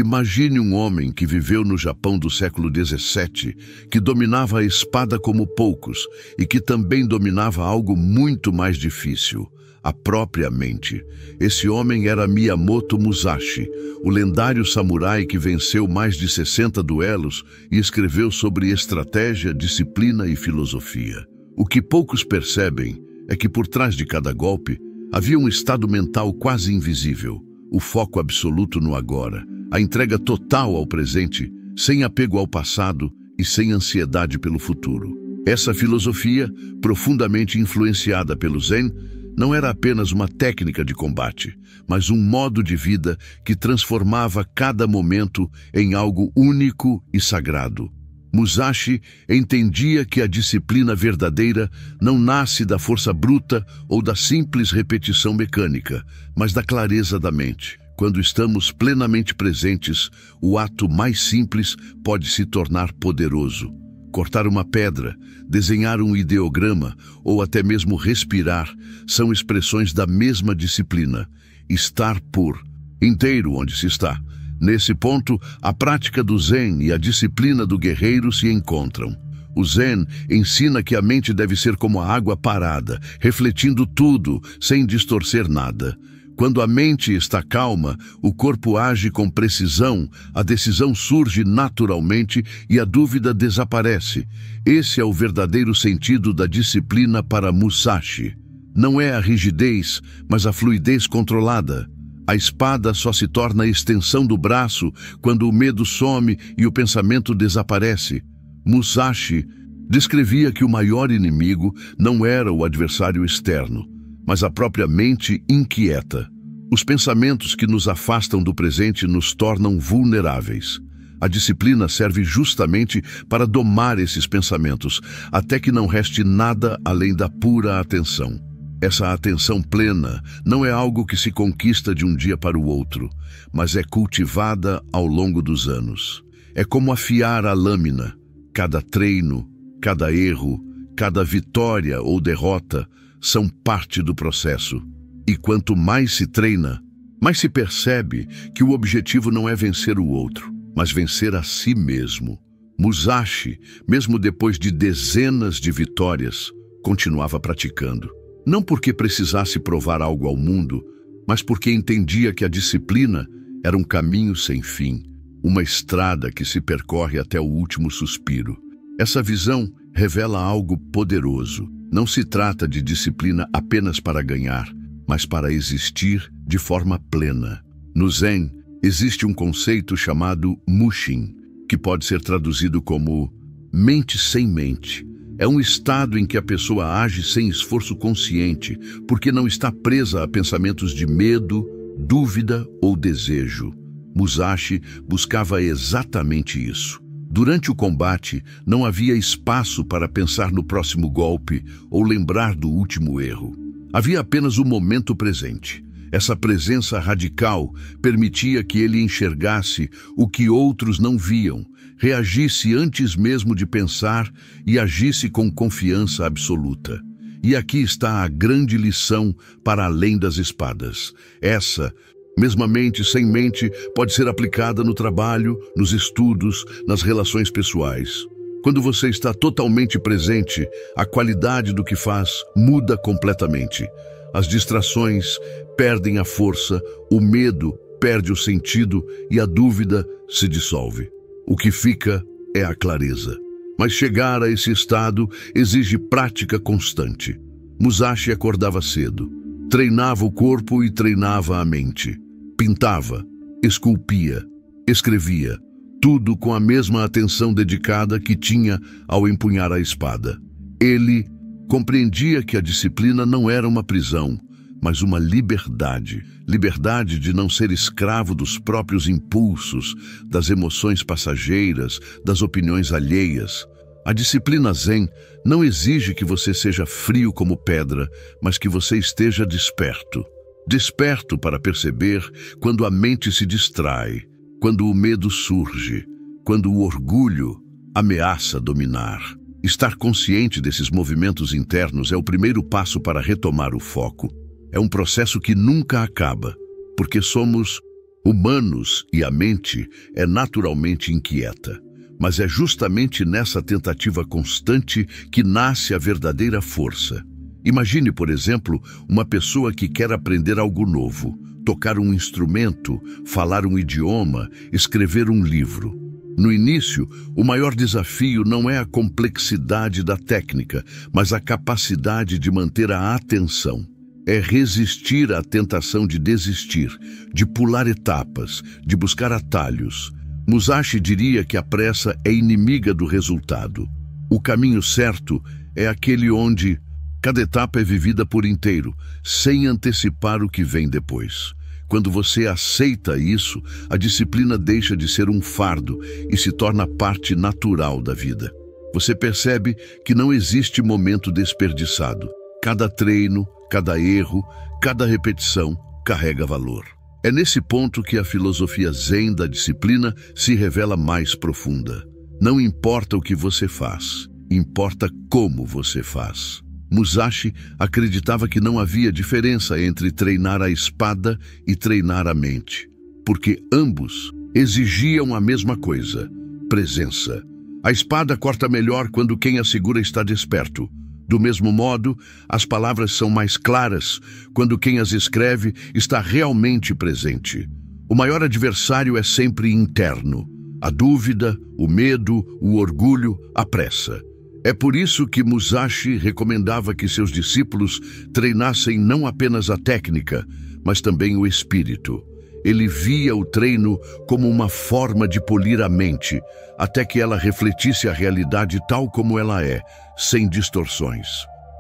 Imagine um homem que viveu no Japão do século XVII, que dominava a espada como poucos e que também dominava algo muito mais difícil, a própria mente. Esse homem era Miyamoto Musashi, o lendário samurai que venceu mais de 60 duelos e escreveu sobre estratégia, disciplina e filosofia. O que poucos percebem é que por trás de cada golpe havia um estado mental quase invisível, o foco absoluto no agora, a entrega total ao presente, sem apego ao passado e sem ansiedade pelo futuro. Essa filosofia, profundamente influenciada pelo Zen, não era apenas uma técnica de combate, mas um modo de vida que transformava cada momento em algo único e sagrado. Musashi entendia que a disciplina verdadeira não nasce da força bruta ou da simples repetição mecânica, mas da clareza da mente. Quando estamos plenamente presentes, o ato mais simples pode se tornar poderoso. Cortar uma pedra, desenhar um ideograma ou até mesmo respirar são expressões da mesma disciplina. Estar por inteiro onde se está. Nesse ponto, a prática do Zen e a disciplina do guerreiro se encontram. O Zen ensina que a mente deve ser como a água parada, refletindo tudo, sem distorcer nada. Quando a mente está calma, o corpo age com precisão, a decisão surge naturalmente e a dúvida desaparece. Esse é o verdadeiro sentido da disciplina para Musashi. Não é a rigidez, mas a fluidez controlada. A espada só se torna a extensão do braço quando o medo some e o pensamento desaparece. Musashi descrevia que o maior inimigo não era o adversário externo, mas a própria mente inquieta. Os pensamentos que nos afastam do presente nos tornam vulneráveis. A disciplina serve justamente para domar esses pensamentos, até que não reste nada além da pura atenção. Essa atenção plena não é algo que se conquista de um dia para o outro, mas é cultivada ao longo dos anos. É como afiar a lâmina. Cada treino, cada erro, cada vitória ou derrota são parte do processo. E quanto mais se treina, mais se percebe que o objetivo não é vencer o outro, mas vencer a si mesmo. Musashi, mesmo depois de dezenas de vitórias, continuava praticando. Não porque precisasse provar algo ao mundo, mas porque entendia que a disciplina era um caminho sem fim, uma estrada que se percorre até o último suspiro. Essa visão revela algo poderoso. Não se trata de disciplina apenas para ganhar, mas para existir de forma plena. No Zen, existe um conceito chamado Mushin, que pode ser traduzido como mente sem mente. É um estado em que a pessoa age sem esforço consciente, porque não está presa a pensamentos de medo, dúvida ou desejo. Musashi buscava exatamente isso. Durante o combate, não havia espaço para pensar no próximo golpe ou lembrar do último erro. Havia apenas o momento presente. Essa presença radical permitia que ele enxergasse o que outros não viam, reagisse antes mesmo de pensar e agisse com confiança absoluta. E aqui está a grande lição para além das espadas. Essa, mesma mente sem mente, pode ser aplicada no trabalho, nos estudos, nas relações pessoais. Quando você está totalmente presente, a qualidade do que faz muda completamente. As distrações perdem a força, o medo perde o sentido e a dúvida se dissolve. O que fica é a clareza. Mas chegar a esse estado exige prática constante. Musashi acordava cedo, treinava o corpo e treinava a mente. Pintava, esculpia, escrevia, tudo com a mesma atenção dedicada que tinha ao empunhar a espada. Ele compreendia que a disciplina não era uma prisão, mas uma liberdade. Liberdade de não ser escravo dos próprios impulsos, das emoções passageiras, das opiniões alheias. A disciplina Zen não exige que você seja frio como pedra, mas que você esteja desperto. Desperto para perceber quando a mente se distrai, quando o medo surge, quando o orgulho ameaça dominar. Estar consciente desses movimentos internos é o primeiro passo para retomar o foco. É um processo que nunca acaba, porque somos Humanos e a mente é naturalmente inquieta, mas é justamente nessa tentativa constante que nasce a verdadeira força. Imagine, por exemplo, uma pessoa que quer aprender algo novo, tocar um instrumento, falar um idioma, escrever um livro. No início, o maior desafio não é a complexidade da técnica, mas a capacidade de manter a atenção. É resistir à tentação de desistir, de pular etapas, de buscar atalhos. Musashi diria que a pressa é inimiga do resultado. O caminho certo é aquele onde cada etapa é vivida por inteiro, sem antecipar o que vem depois. Quando você aceita isso, a disciplina deixa de ser um fardo e se torna parte natural da vida. Você percebe que não existe momento desperdiçado. Cada treino, cada erro, cada repetição carrega valor. É nesse ponto que a filosofia Zen da disciplina se revela mais profunda. Não importa o que você faz, importa como você faz. Musashi acreditava que não havia diferença entre treinar a espada e treinar a mente, porque ambos exigiam a mesma coisa: presença. A espada corta melhor quando quem a segura está desperto. Do mesmo modo, as palavras são mais claras quando quem as escreve está realmente presente. O maior adversário é sempre interno: a dúvida, o medo, o orgulho, a pressa. É por isso que Musashi recomendava que seus discípulos treinassem não apenas a técnica, mas também o espírito. Ele via o treino como uma forma de polir a mente, até que ela refletisse a realidade tal como ela é, sem distorções.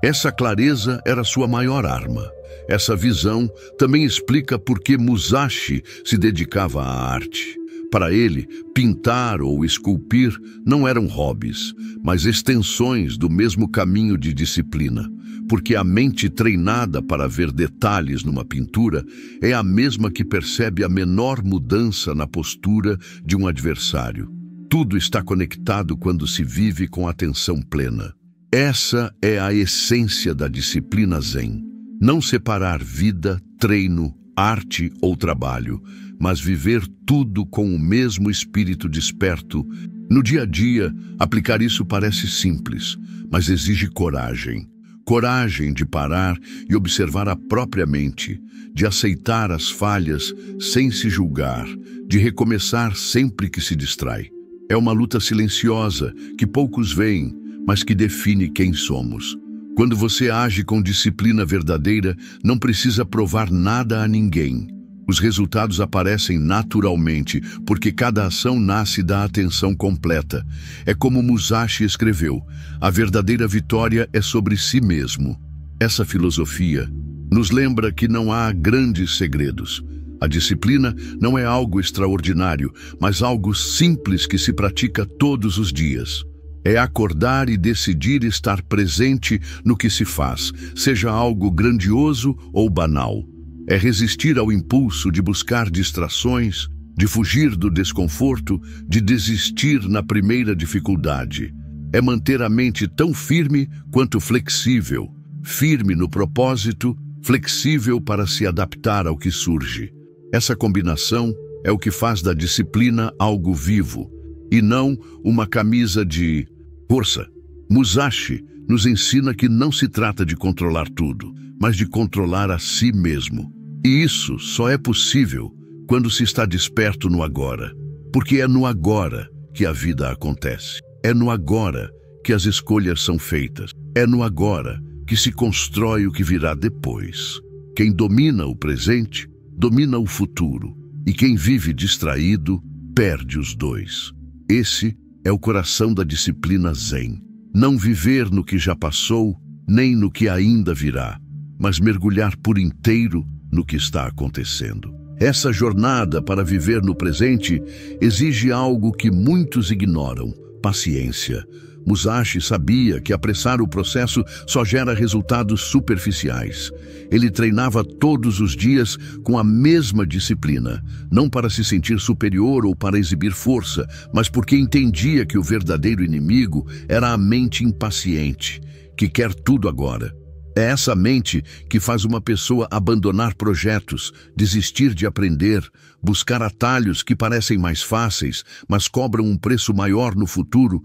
Essa clareza era sua maior arma. Essa visão também explica por que Musashi se dedicava à arte. Para ele, pintar ou esculpir não eram hobbies, mas extensões do mesmo caminho de disciplina, porque a mente treinada para ver detalhes numa pintura é a mesma que percebe a menor mudança na postura de um adversário. Tudo está conectado quando se vive com atenção plena. Essa é a essência da disciplina Zen. Não separar vida, treino, arte ou trabalho, mas viver tudo com o mesmo espírito desperto. No dia a dia, aplicar isso parece simples, mas exige coragem. Coragem de parar e observar a própria mente, de aceitar as falhas sem se julgar, de recomeçar sempre que se distrai. É uma luta silenciosa que poucos veem, mas que define quem somos. Quando você age com disciplina verdadeira, não precisa provar nada a ninguém. Os resultados aparecem naturalmente, porque cada ação nasce da atenção completa. É como Musashi escreveu: a verdadeira vitória é sobre si mesmo. Essa filosofia nos lembra que não há grandes segredos. A disciplina não é algo extraordinário, mas algo simples que se pratica todos os dias. É acordar e decidir estar presente no que se faz, seja algo grandioso ou banal. É resistir ao impulso de buscar distrações, de fugir do desconforto, de desistir na primeira dificuldade. É manter a mente tão firme quanto flexível, firme no propósito, flexível para se adaptar ao que surge. Essa combinação é o que faz da disciplina algo vivo, e não uma camisa de força. Musashi nos ensina que não se trata de controlar tudo, mas de controlar a si mesmo. E isso só é possível quando se está desperto no agora, porque é no agora que a vida acontece. É no agora que as escolhas são feitas. É no agora que se constrói o que virá depois. Quem domina o presente, domina o futuro, e quem vive distraído, perde os dois. Esse é o coração da disciplina Zen. Não viver no que já passou, nem no que ainda virá, mas mergulhar por inteiro no que está acontecendo. Essa jornada para viver no presente exige algo que muitos ignoram: paciência. Musashi sabia que apressar o processo só gera resultados superficiais. Ele treinava todos os dias com a mesma disciplina, não para se sentir superior ou para exibir força, mas porque entendia que o verdadeiro inimigo era a mente impaciente, que quer tudo agora. É essa mente que faz uma pessoa abandonar projetos, desistir de aprender, buscar atalhos que parecem mais fáceis, mas cobram um preço maior no futuro.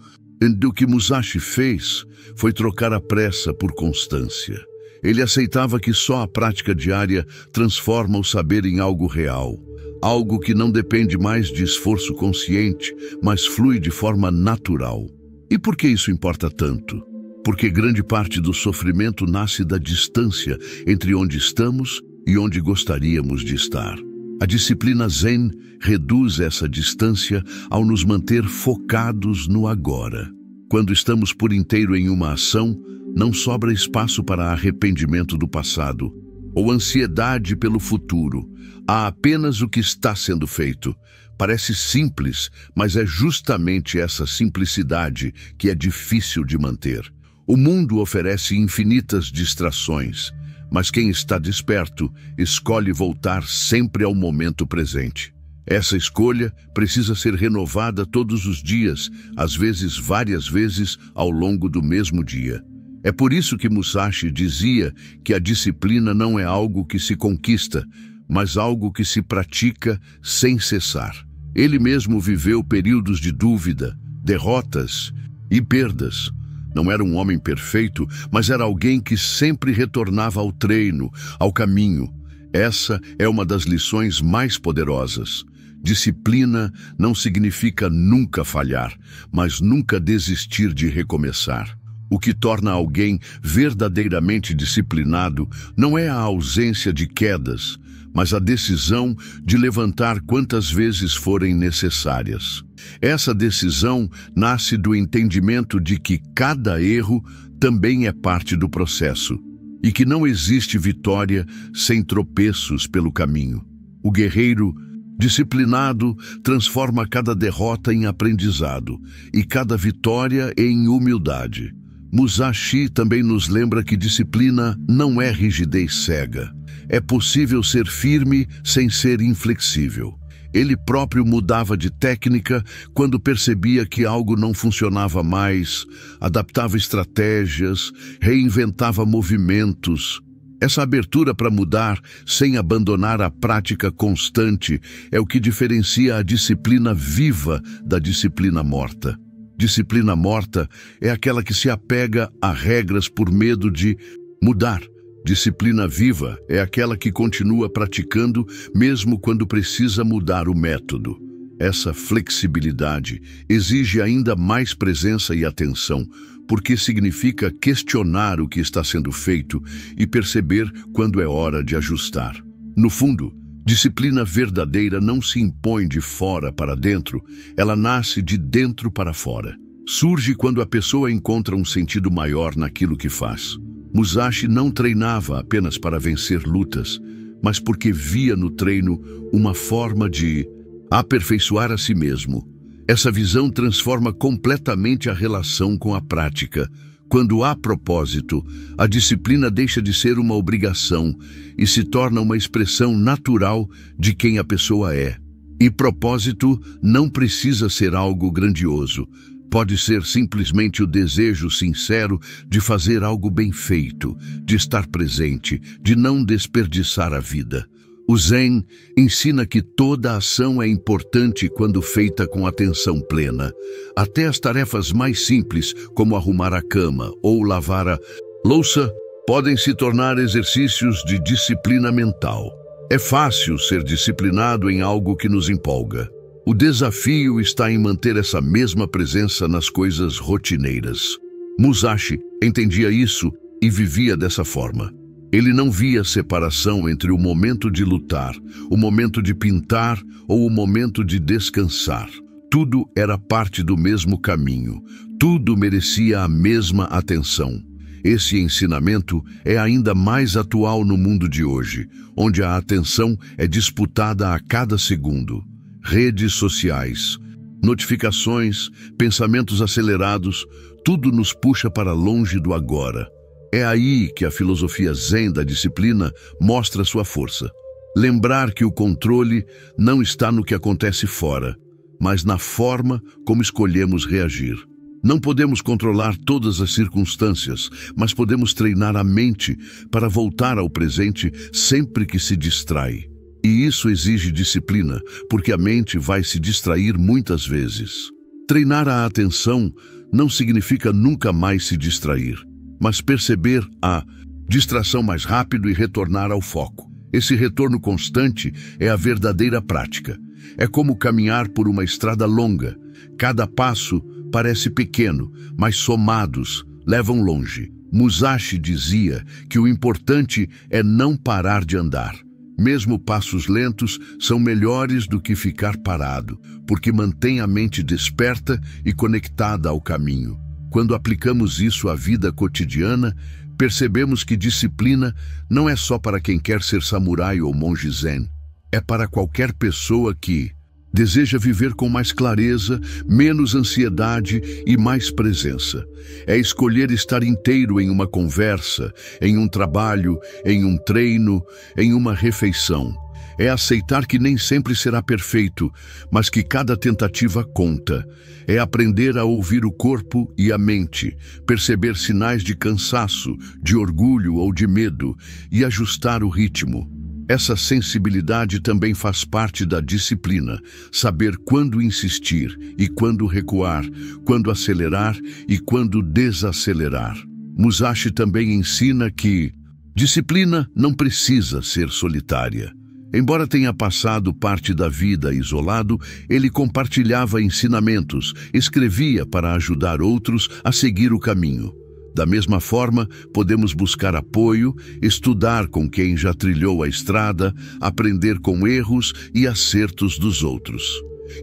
O que Musashi fez foi trocar a pressa por constância. Ele aceitava que só a prática diária transforma o saber em algo real, algo que não depende mais de esforço consciente, mas flui de forma natural. E por que isso importa tanto? Porque grande parte do sofrimento nasce da distância entre onde estamos e onde gostaríamos de estar. A disciplina Zen reduz essa distância ao nos manter focados no agora. Quando estamos por inteiro em uma ação, não sobra espaço para arrependimento do passado ou ansiedade pelo futuro. Há apenas o que está sendo feito. Parece simples, mas é justamente essa simplicidade que é difícil de manter. O mundo oferece infinitas distrações, mas quem está desperto escolhe voltar sempre ao momento presente. Essa escolha precisa ser renovada todos os dias, às vezes várias vezes ao longo do mesmo dia. É por isso que Musashi dizia que a disciplina não é algo que se conquista, mas algo que se pratica sem cessar. Ele mesmo viveu períodos de dúvida, derrotas e perdas. Não era um homem perfeito, mas era alguém que sempre retornava ao treino, ao caminho. Essa é uma das lições mais poderosas. Disciplina não significa nunca falhar, mas nunca desistir de recomeçar. O que torna alguém verdadeiramente disciplinado não é a ausência de quedas, mas a decisão de levantar quantas vezes forem necessárias. Essa decisão nasce do entendimento de que cada erro também é parte do processo e que não existe vitória sem tropeços pelo caminho. O guerreiro disciplinado transforma cada derrota em aprendizado e cada vitória em humildade. Musashi também nos lembra que disciplina não é rigidez cega. É possível ser firme sem ser inflexível. Ele próprio mudava de técnica quando percebia que algo não funcionava mais, adaptava estratégias, reinventava movimentos. Essa abertura para mudar sem abandonar a prática constante é o que diferencia a disciplina viva da disciplina morta. Disciplina morta é aquela que se apega a regras por medo de mudar. Disciplina viva é aquela que continua praticando mesmo quando precisa mudar o método. Essa flexibilidade exige ainda mais presença e atenção, porque significa questionar o que está sendo feito e perceber quando é hora de ajustar. No fundo, disciplina verdadeira não se impõe de fora para dentro, ela nasce de dentro para fora. Surge quando a pessoa encontra um sentido maior naquilo que faz. Musashi não treinava apenas para vencer lutas, mas porque via no treino uma forma de aperfeiçoar a si mesmo. Essa visão transforma completamente a relação com a prática. Quando há propósito, a disciplina deixa de ser uma obrigação e se torna uma expressão natural de quem a pessoa é. E propósito não precisa ser algo grandioso. Pode ser simplesmente o desejo sincero de fazer algo bem feito, de estar presente, de não desperdiçar a vida. O Zen ensina que toda ação é importante quando feita com atenção plena. Até as tarefas mais simples, como arrumar a cama ou lavar a louça, podem se tornar exercícios de disciplina mental. É fácil ser disciplinado em algo que nos empolga. O desafio está em manter essa mesma presença nas coisas rotineiras. Musashi entendia isso e vivia dessa forma. Ele não via separação entre o momento de lutar, o momento de pintar ou o momento de descansar. Tudo era parte do mesmo caminho. Tudo merecia a mesma atenção. Esse ensinamento é ainda mais atual no mundo de hoje, onde a atenção é disputada a cada segundo. Redes sociais, notificações, pensamentos acelerados, tudo nos puxa para longe do agora. É aí que a filosofia Zen da disciplina mostra sua força. Lembrar que o controle não está no que acontece fora, mas na forma como escolhemos reagir. Não podemos controlar todas as circunstâncias, mas podemos treinar a mente para voltar ao presente sempre que se distrai. E isso exige disciplina, porque a mente vai se distrair muitas vezes. Treinar a atenção não significa nunca mais se distrair, mas perceber a distração mais rápido e retornar ao foco. Esse retorno constante é a verdadeira prática. É como caminhar por uma estrada longa. Cada passo parece pequeno, mas somados levam longe. Musashi dizia que o importante é não parar de andar. Mesmo passos lentos são melhores do que ficar parado, porque mantém a mente desperta e conectada ao caminho. Quando aplicamos isso à vida cotidiana, percebemos que disciplina não é só para quem quer ser samurai ou monge zen. É para qualquer pessoa que deseja viver com mais clareza, menos ansiedade e mais presença. É escolher estar inteiro em uma conversa, em um trabalho, em um treino, em uma refeição. É aceitar que nem sempre será perfeito, mas que cada tentativa conta. É aprender a ouvir o corpo e a mente, perceber sinais de cansaço, de orgulho ou de medo e ajustar o ritmo. Essa sensibilidade também faz parte da disciplina, saber quando insistir e quando recuar, quando acelerar e quando desacelerar. Musashi também ensina que disciplina não precisa ser solitária. Embora tenha passado parte da vida isolado, ele compartilhava ensinamentos, escrevia para ajudar outros a seguir o caminho. Da mesma forma, podemos buscar apoio, estudar com quem já trilhou a estrada, aprender com erros e acertos dos outros.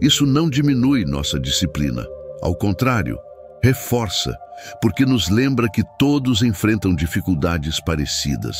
Isso não diminui nossa disciplina. Ao contrário, reforça, porque nos lembra que todos enfrentam dificuldades parecidas.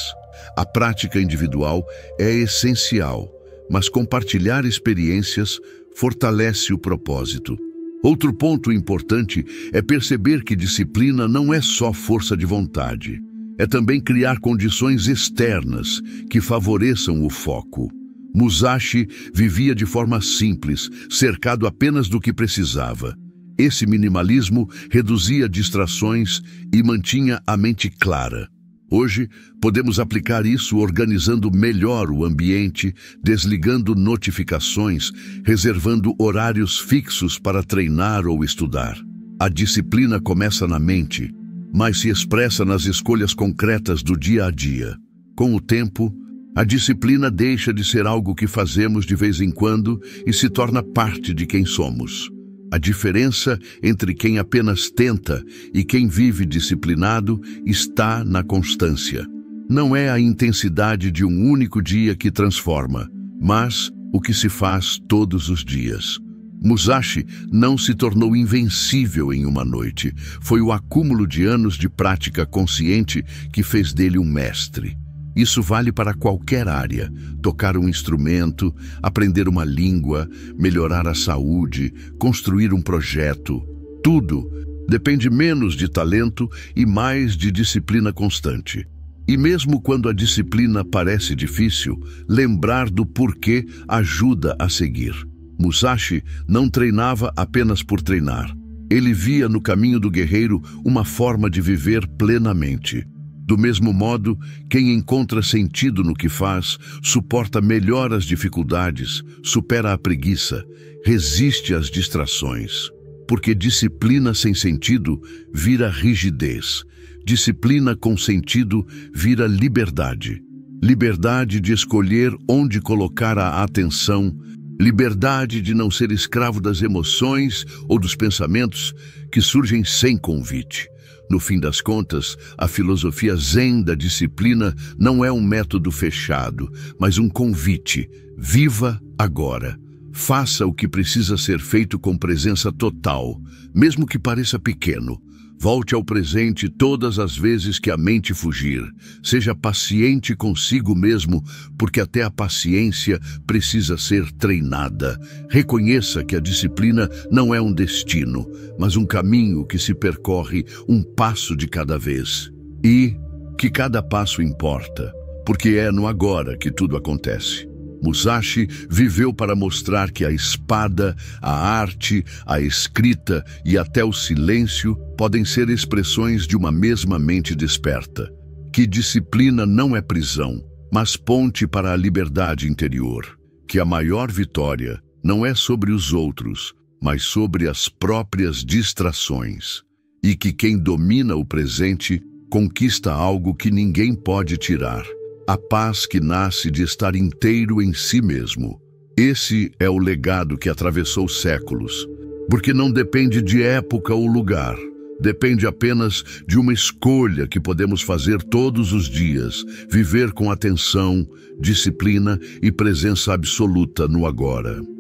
A prática individual é essencial, mas compartilhar experiências fortalece o propósito. Outro ponto importante é perceber que disciplina não é só força de vontade. É também criar condições externas que favoreçam o foco. Musashi vivia de forma simples, cercado apenas do que precisava. Esse minimalismo reduzia distrações e mantinha a mente clara. Hoje, podemos aplicar isso organizando melhor o ambiente, desligando notificações, reservando horários fixos para treinar ou estudar. A disciplina começa na mente, mas se expressa nas escolhas concretas do dia a dia. Com o tempo, a disciplina deixa de ser algo que fazemos de vez em quando e se torna parte de quem somos. A diferença entre quem apenas tenta e quem vive disciplinado está na constância. Não é a intensidade de um único dia que transforma, mas o que se faz todos os dias. Musashi não se tornou invencível em uma noite. Foi o acúmulo de anos de prática consciente que fez dele um mestre. Isso vale para qualquer área: tocar um instrumento, aprender uma língua, melhorar a saúde, construir um projeto. Tudo depende menos de talento e mais de disciplina constante. E mesmo quando a disciplina parece difícil, lembrar do porquê ajuda a seguir. Musashi não treinava apenas por treinar. Ele via no caminho do guerreiro uma forma de viver plenamente. Do mesmo modo, quem encontra sentido no que faz, suporta melhor as dificuldades, supera a preguiça, resiste às distrações. Porque disciplina sem sentido vira rigidez. Disciplina com sentido vira liberdade. Liberdade de escolher onde colocar a atenção, liberdade de não ser escravo das emoções ou dos pensamentos que surgem sem convite. No fim das contas, a filosofia zen da disciplina não é um método fechado, mas um convite. Viva agora. Faça o que precisa ser feito com presença total, mesmo que pareça pequeno. Volte ao presente todas as vezes que a mente fugir. Seja paciente consigo mesmo, porque até a paciência precisa ser treinada. Reconheça que a disciplina não é um destino, mas um caminho que se percorre um passo de cada vez. E que cada passo importa, porque é no agora que tudo acontece. Musashi viveu para mostrar que a espada, a arte, a escrita e até o silêncio podem ser expressões de uma mesma mente desperta. Que disciplina não é prisão, mas ponte para a liberdade interior. Que a maior vitória não é sobre os outros, mas sobre as próprias distrações. E que quem domina o presente conquista algo que ninguém pode tirar. A paz que nasce de estar inteiro em si mesmo. Esse é o legado que atravessou séculos, porque não depende de época ou lugar. Depende apenas de uma escolha que podemos fazer todos os dias, viver com atenção, disciplina e presença absoluta no agora.